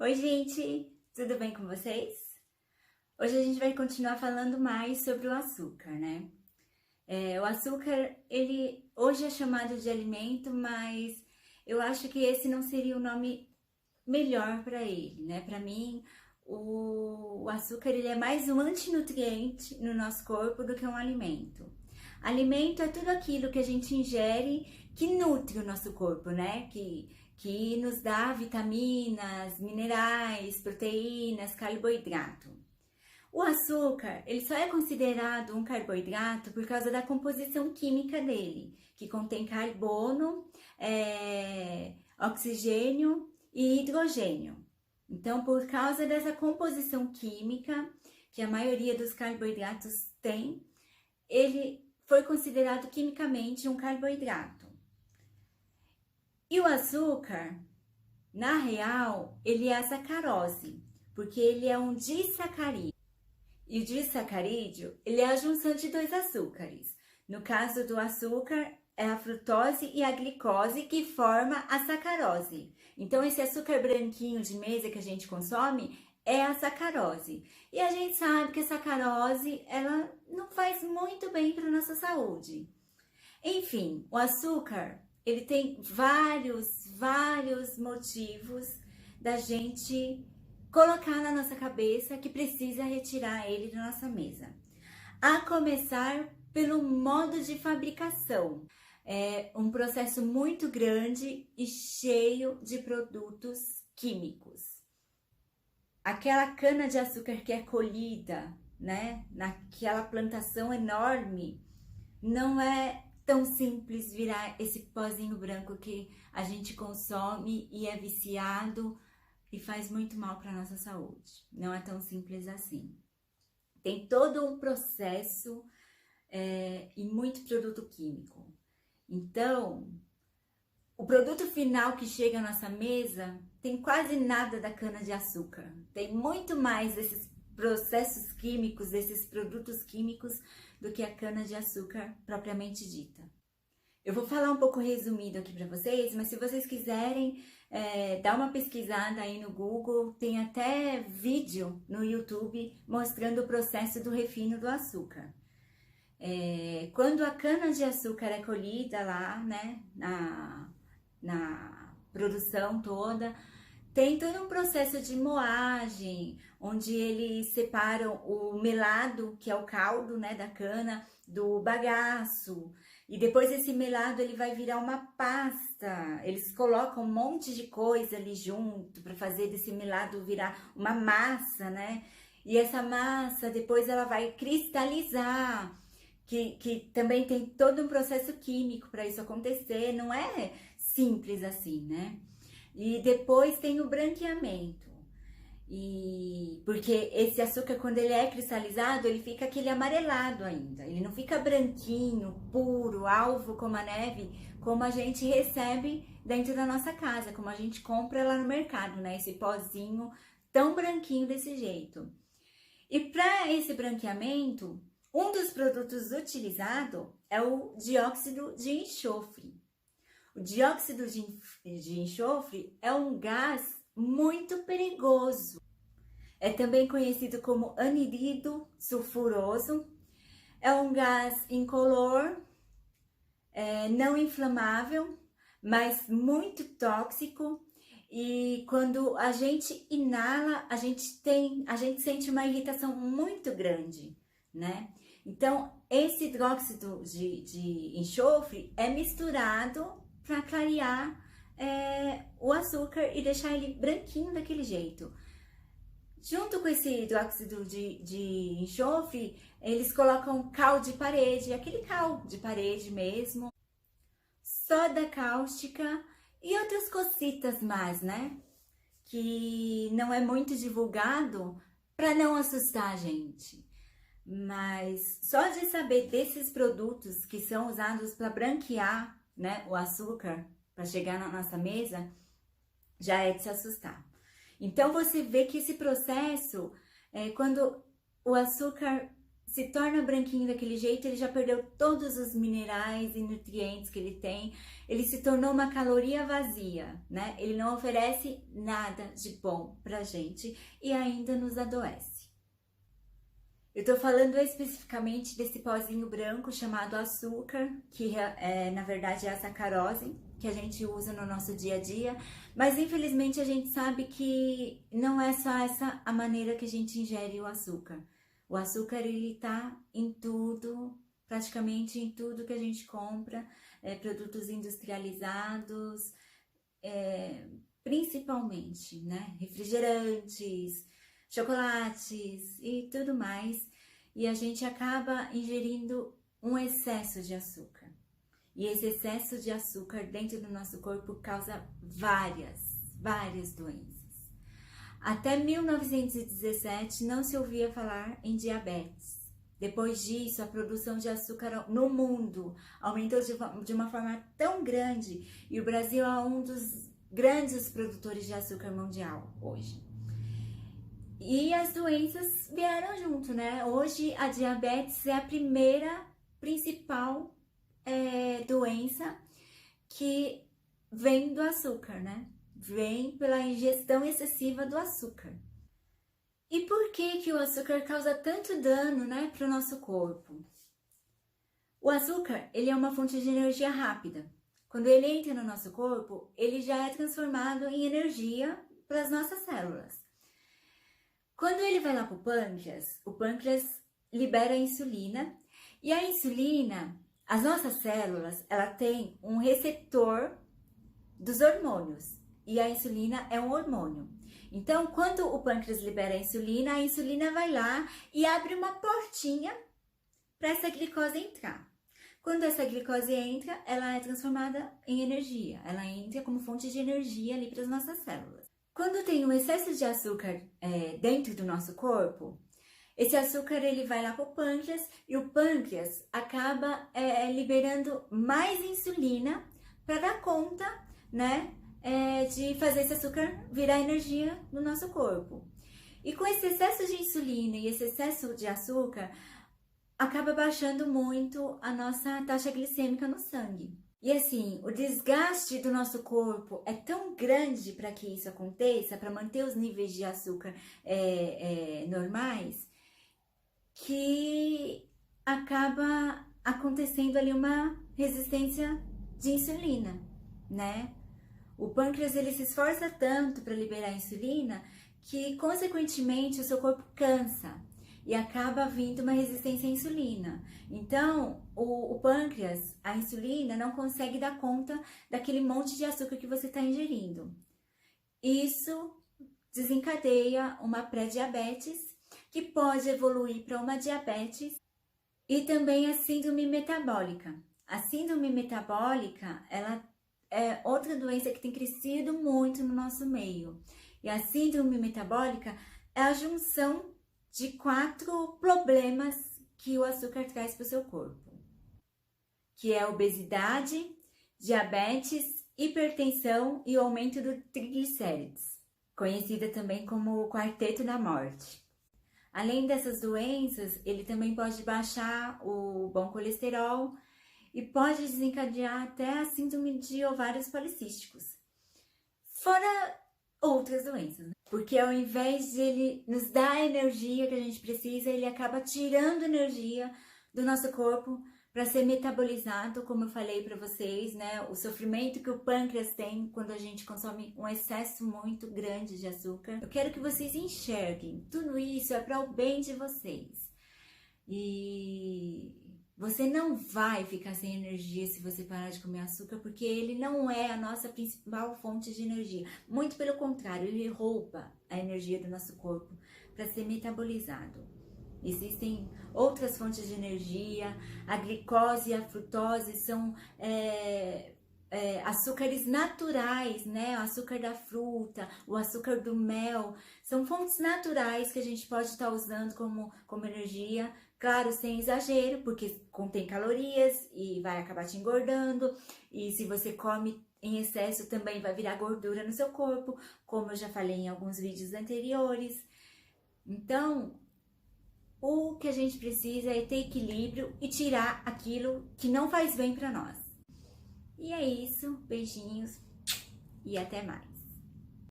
Oi, gente, tudo bem com vocês? Hoje a gente vai continuar falando mais sobre o açúcar, né? O açúcar, ele hoje é chamado de alimento, mas eu acho que esse não seria o nome melhor para ele, né? Para mim, o açúcar ele é mais um antinutriente no nosso corpo do que um alimento. Alimento é tudo aquilo que a gente ingere que nutre o nosso corpo, né? Que nos dá vitaminas, minerais, proteínas, carboidrato. O açúcar, ele só é considerado um carboidrato por causa da composição química dele, que contém carbono, oxigênio e hidrogênio. Então, por causa dessa composição química que a maioria dos carboidratos tem, ele foi considerado quimicamente um carboidrato. E o açúcar, na real, ele é a sacarose, porque ele é um disacarídeo. E o disacarídeo, ele é a junção de dois açúcares. No caso do açúcar, é a frutose e a glicose que forma a sacarose. Então, esse açúcar branquinho de mesa que a gente consome é a sacarose. E a gente sabe que a sacarose, ela não faz muito bem para a nossa saúde. Enfim, o açúcar, ele tem vários motivos da gente colocar na nossa cabeça que precisa retirar ele da nossa mesa. A começar pelo modo de fabricação. É um processo muito grande e cheio de produtos químicos. Aquela cana de açúcar que é colhida, né, naquela plantação enorme, não é tão simples virar esse pozinho branco que a gente consome e é viciado e faz muito mal para nossa saúde. Não é tão simples assim. Tem todo um processo e muito produto químico. Então, o produto final que chega à nossa mesa tem quase nada da cana-de-açúcar. Tem muito mais desses processos químicos, desses produtos químicos, do que a cana-de-açúcar propriamente dita. Eu vou falar um pouco resumido aqui para vocês, mas se vocês quiserem dar uma pesquisada aí no Google, tem até vídeo no YouTube mostrando o processo do refino do açúcar. Quando a cana-de-açúcar é colhida lá, né, na produção toda, tem todo um processo de moagem, onde eles separam o melado, que é o caldo, né, da cana, do bagaço. E depois esse melado ele vai virar uma pasta. Eles colocam um monte de coisa ali junto para fazer desse melado virar uma massa, né? E essa massa depois ela vai cristalizar, que também tem todo um processo químico para isso acontecer. Não é simples assim, né? E depois tem o branqueamento. Porque esse açúcar, quando ele é cristalizado, ele fica aquele amarelado ainda. Ele não fica branquinho, puro, alvo como a neve, como a gente recebe dentro da nossa casa, como a gente compra lá no mercado, né? Esse pozinho tão branquinho desse jeito. E para esse branqueamento, um dos produtos utilizado é o dióxido de enxofre. O dióxido de enxofre é um gás muito perigoso. É também conhecido como anidrido sulfuroso. É um gás incolor, não inflamável, mas muito tóxico. E quando a gente inala, a gente sente uma irritação muito grande, né? Então, esse hidróxido de enxofre é misturado para clarear o açúcar e deixar ele branquinho daquele jeito. Junto com esse hidróxido de enxofre, eles colocam cal de parede, aquele cal de parede mesmo, soda cáustica e outras cositas mais, né? Que não é muito divulgado para não assustar a gente. Mas só de saber desses produtos que são usados para branquear, né, o açúcar para chegar na nossa mesa, já é de se assustar. Então você vê que esse processo, quando o açúcar se torna branquinho daquele jeito, ele já perdeu todos os minerais e nutrientes que ele tem, ele se tornou uma caloria vazia, né? Ele não oferece nada de bom pra gente e ainda nos adoece. Eu tô falando especificamente desse pozinho branco chamado açúcar, que na verdade é a sacarose, que a gente usa no nosso dia a dia, mas infelizmente a gente sabe que não é só essa a maneira que a gente ingere o açúcar. O açúcar, ele tá em tudo, praticamente em tudo que a gente compra, produtos industrializados, principalmente, né? Refrigerantes, chocolates e tudo mais. E a gente acaba ingerindo um excesso de açúcar. E esse excesso de açúcar dentro do nosso corpo causa várias doenças. Até 1917 não se ouvia falar em diabetes. Depois disso, a produção de açúcar no mundo aumentou de uma forma tão grande e o Brasil é um dos grandes produtores de açúcar mundial hoje. E as doenças vieram junto, né? Hoje a diabetes é a primeira principal doença que vem do açúcar, né? Vem pela ingestão excessiva do açúcar. E por que o açúcar causa tanto dano, né, para o nosso corpo? O açúcar, ele é uma fonte de energia rápida. Quando ele entra no nosso corpo, ele já é transformado em energia para as nossas células. Quando ele vai lá para o pâncreas libera a insulina, e a insulina, as nossas células, ela tem um receptor dos hormônios. E a insulina é um hormônio. Então, quando o pâncreas libera a insulina vai lá e abre uma portinha para essa glicose entrar. Quando essa glicose entra, ela é transformada em energia. Ela entra como fonte de energia ali para as nossas células. Quando tem um excesso de açúcar dentro do nosso corpo, esse açúcar ele vai lá para o pâncreas e o pâncreas acaba liberando mais insulina para dar conta, né? De fazer esse açúcar virar energia no nosso corpo. E com esse excesso de insulina e esse excesso de açúcar, acaba baixando muito a nossa taxa glicêmica no sangue. E assim, o desgaste do nosso corpo é tão grande para que isso aconteça, para manter os níveis de açúcar normais, que acaba acontecendo ali uma resistência de insulina, né? O pâncreas ele se esforça tanto para liberar a insulina que, consequentemente, o seu corpo cansa e acaba vindo uma resistência à insulina. Então, o pâncreas, a insulina, não consegue dar conta daquele monte de açúcar que você está ingerindo. Isso desencadeia uma pré-diabetes, que pode evoluir para uma diabetes, e também a síndrome metabólica. A síndrome metabólica, ela é outra doença que tem crescido muito no nosso meio. E a síndrome metabólica é a junção de 4 problemas que o açúcar traz para o seu corpo, que é obesidade, diabetes, hipertensão e o aumento do triglicérides, conhecida também como o quarteto da morte. Além dessas doenças, ele também pode baixar o bom colesterol e pode desencadear até a síndrome de ovários policísticos. Fora outras doenças, né? Porque ao invés de ele nos dar a energia que a gente precisa, ele acaba tirando energia do nosso corpo para ser metabolizado, como eu falei para vocês, né? O sofrimento que o pâncreas tem quando a gente consome um excesso muito grande de açúcar. Eu quero que vocês enxerguem, tudo isso é para o bem de vocês. E você não vai ficar sem energia se você parar de comer açúcar, porque ele não é a nossa principal fonte de energia. Muito pelo contrário, ele rouba a energia do nosso corpo para ser metabolizado. Existem outras fontes de energia, a glicose e a frutose são açúcares naturais, né? O açúcar da fruta, o açúcar do mel, são fontes naturais que a gente pode estar usando como energia. Claro, sem exagero, porque contém calorias e vai acabar te engordando. E se você come em excesso, também vai virar gordura no seu corpo, como eu já falei em alguns vídeos anteriores. Então, o que a gente precisa é ter equilíbrio e tirar aquilo que não faz bem para nós. E é isso, beijinhos e até mais.